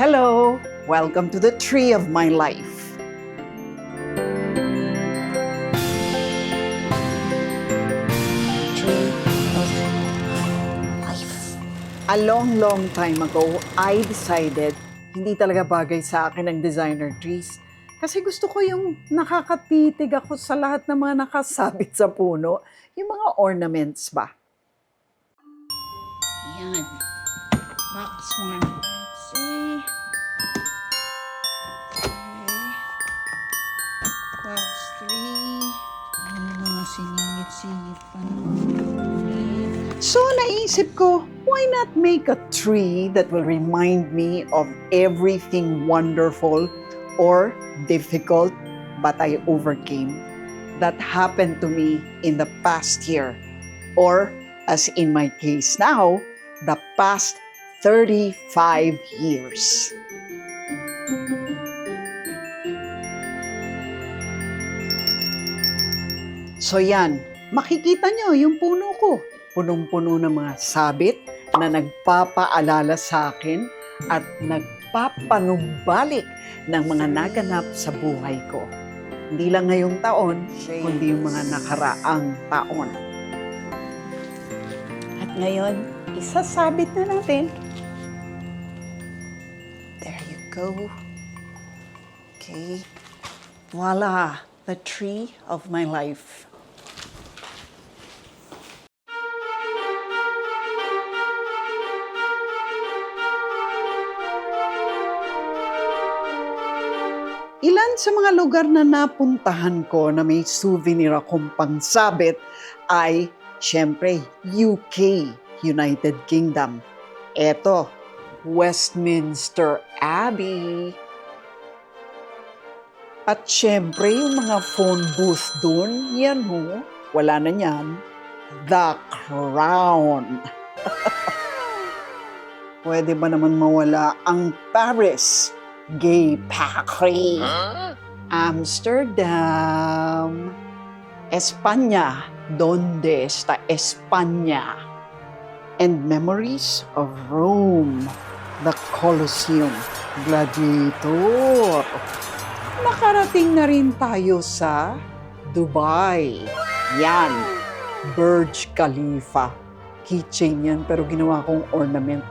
Hello! Welcome to the tree of my life. Tree of life. A long time ago, I decided hindi talaga bagay sa akin ang designer trees. Kasi gusto ko yung nakakatitig ako sa lahat ng mga nakasabit sa puno. Yung mga ornaments ba? Ayan. Box 1. See? Okay. Box 3. Ano mga siningit-singit pa naman. So naisip ko, why not make a tree that will remind me of everything wonderful or difficult but I overcame that happened to me in the past year, or as in my case now, the past 35 years. So yan, makikita nyo yung puno ko. Punong-puno ng mga sabit na nagpapaalala sa akin at nagpapanumbalik ng mga naganap sa buhay ko. Hindi lang ngayong taon, kundi yung mga nakaraang taon. At ngayon, isasabit na natin. There you go. Okay. Voila, the tree of my life. Ilan sa mga lugar na napuntahan ko na may souvenir akong pangsabit ay, syempre, UK, United Kingdom. Eto, Westminster Abbey. At syempre, yung mga phone booth dun, yan ho, wala na yan, The Crown. Pwede ba naman mawala ang Paris? Gay Paris, Amsterdam, Espanya, donde está España, and memories of Rome, the Colosseum, Gladiator. Nakarating na rin tayo sa Dubai. Yan, Burj Khalifa. Keychain yan, pero ginawa kong ornament.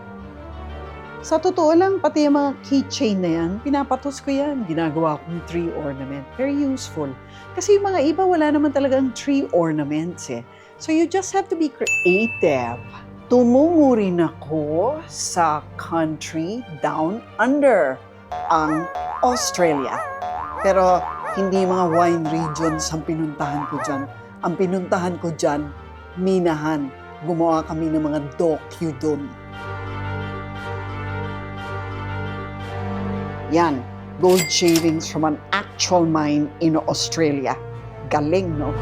Sa totoo lang, pati yung mga keychain na yan, pinapatos ko yan. Ginagawa kong tree ornament. Very useful. Kasi yung mga iba, wala naman talagang tree ornaments eh. So you just have to be creative. Tumungo rin ako sa country down under, ang Australia. Pero hindi mga wine regions ang pinuntahan ko dyan. Ang pinuntahan ko dyan, minahan. Gumawa kami ng mga docu doon. Yan, gold shavings from an actual mine in Australia. Galing, no?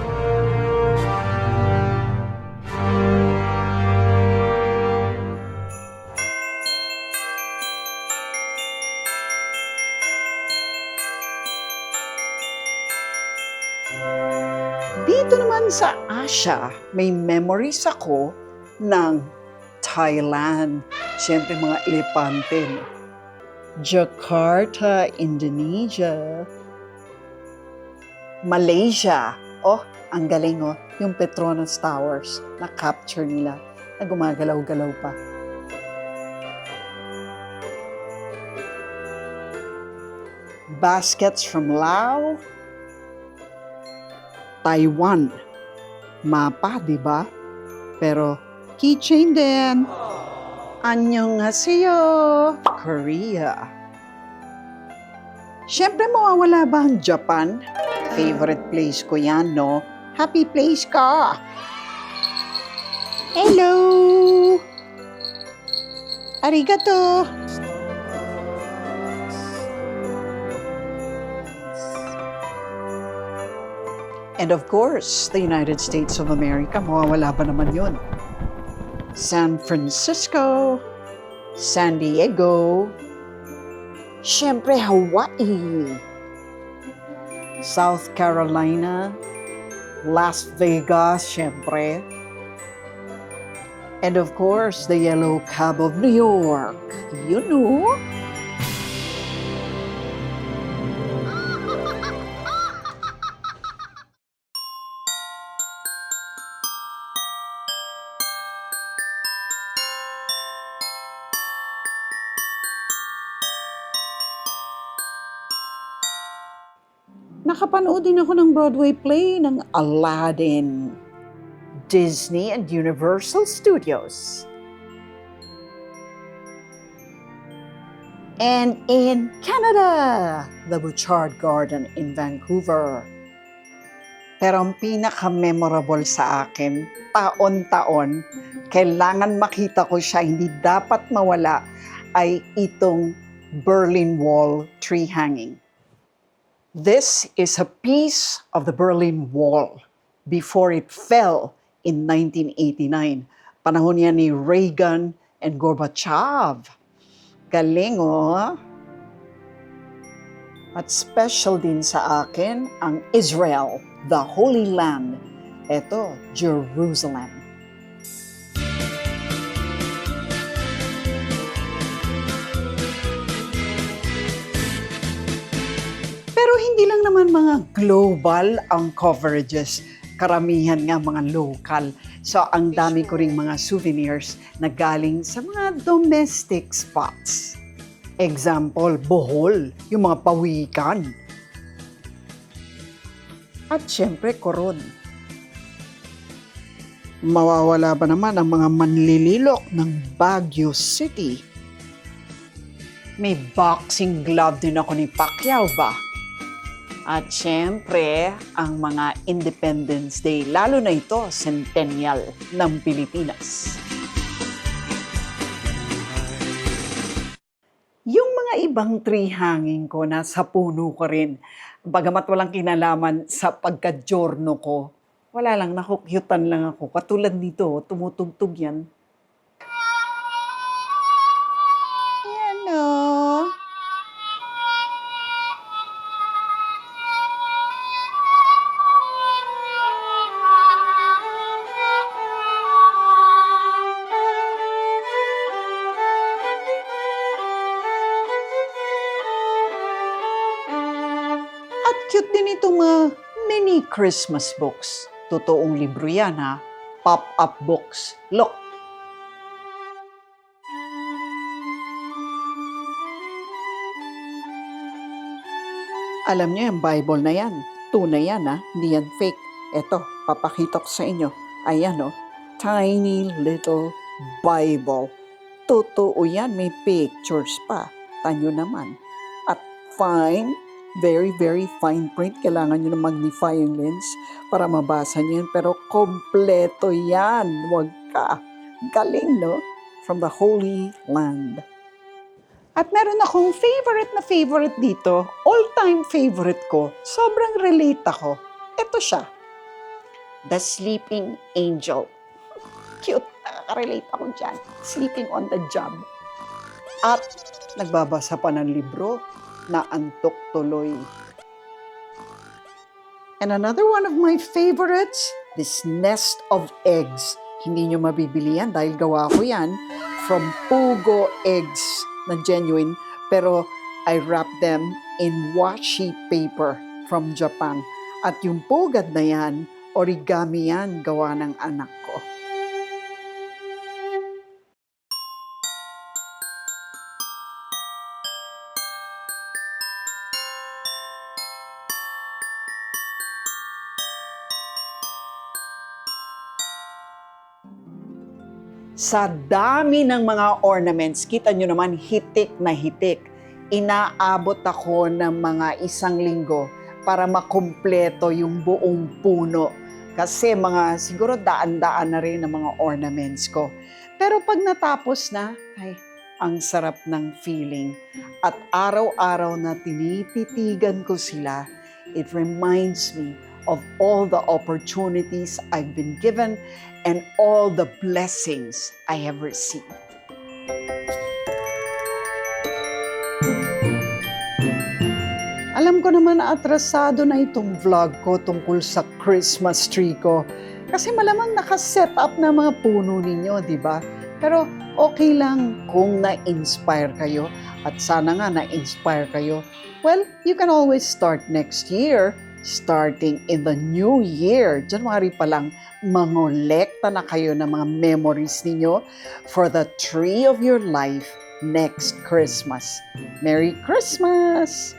Dito naman sa Asia, may memories ako ng Thailand. Siyempre, mga elepante, no? Jakarta, Indonesia, Malaysia. Oh, ang galing oh, yung Petronas Towers, na-capture nila, na gumagalaw-galaw pa. Baskets from Laos, Taiwan. Mapa, di ba? Pero keychain din. Annyeonghaseyo, Korea. Siyempre, mawawala ba ang Japan? Favorite place ko yan, no? Happy place ka! Hello! Arigato! And of course, the United States of America, mawawala ba naman yun? San Francisco, San Diego, syempre Hawaii, South Carolina, Las Vegas, syempre, and of course, the Yellow Cab of New York. You know? Nakapanood din ako ng Broadway play ng Aladdin. Disney and Universal Studios. And in Canada, the Bouchard Garden in Vancouver. Pero ang pinaka-memorable sa akin, taon-taon, kailangan makita ko siya, hindi dapat mawala, ay itong Berlin Wall tree hanging. This is a piece of the Berlin Wall before it fell in 1989. Panahon niya ni Reagan and Gorbachev. Galing, oh! At special din sa akin ang Israel, the Holy Land. Ito, Jerusalem. Pero hindi lang naman mga global ang coverages. Karamihan nga mga local. So ang dami ko ring mga souvenirs na galing sa mga domestic spots. Example, Bohol, yung mga pawikan. At syempre, Coron. Mawawala ba naman ang mga manlililok ng Baguio City? May boxing glove din ako ni Pacquiao ba? At syempre, ang mga Independence Day, lalo na ito, centennial ng Pilipinas. Yung mga ibang tree hanging ko, nasa puno ko rin. Bagamat walang kinalaman sa pagka-giorno ko, wala lang, nakukyutan lang ako. Katulad nito, tumutugtog yan. Yan o. Cute din itong mga mini Christmas books. Totoong libro yan ha. Pop-up books. Look. Alam niyo yung Bible na yan. Tunay yan ha. Hindi yan fake. Eto, papakita ko sa inyo. Ayan o. Tiny little Bible. Totoo yan. May pictures pa. Tanyo naman. At fine. Very, very fine print. Kailangan nyo ng magnifying lens para mabasa nyo yan. Pero kompleto yan. Huwag ka. Galing, no? From the Holy Land. At meron akong favorite dito. All-time favorite ko. Sobrang relate ako. Ito siya. The Sleeping Angel. Cute. Nakaka-relate ako dyan. Sleeping on the job. At nagbabasa pa ng libro. Naantok tuloy. And another one of my favorites, this Nest of Eggs. Hindi nyo mabibili yan dahil gawa ko yan from Pugo eggs na genuine. Pero I wrap them in washi paper from Japan. At yung pugad na yan, origami yan gawa ng anak ko. Sa dami ng mga ornaments, kita nyo naman hitik na hitik. Inaabot ako ng mga 1 linggo para makumpleto yung buong puno. Kasi mga siguro daan-daan na rin ang mga ornaments ko. Pero pag natapos na, ay, ang sarap ng feeling. At araw-araw na tinititigan ko sila, it reminds me of all the opportunities I've been given and all the blessings I have received. Alam ko naman na atrasado na itong vlog ko tungkol sa Christmas tree ko. Kasi malamang nakaset up na mga puno ninyo, di ba? Pero okay lang kung na-inspire kayo at sana nga na-inspire kayo. Well, you can always start next year. Starting in the new year, January pa lang, mangolekta na kayo ng mga memories ninyo for the tree of your life next Christmas. Merry Christmas!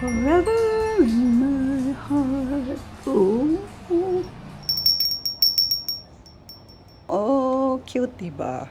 Forever in my heart. Ooh. Oh, cute, diba?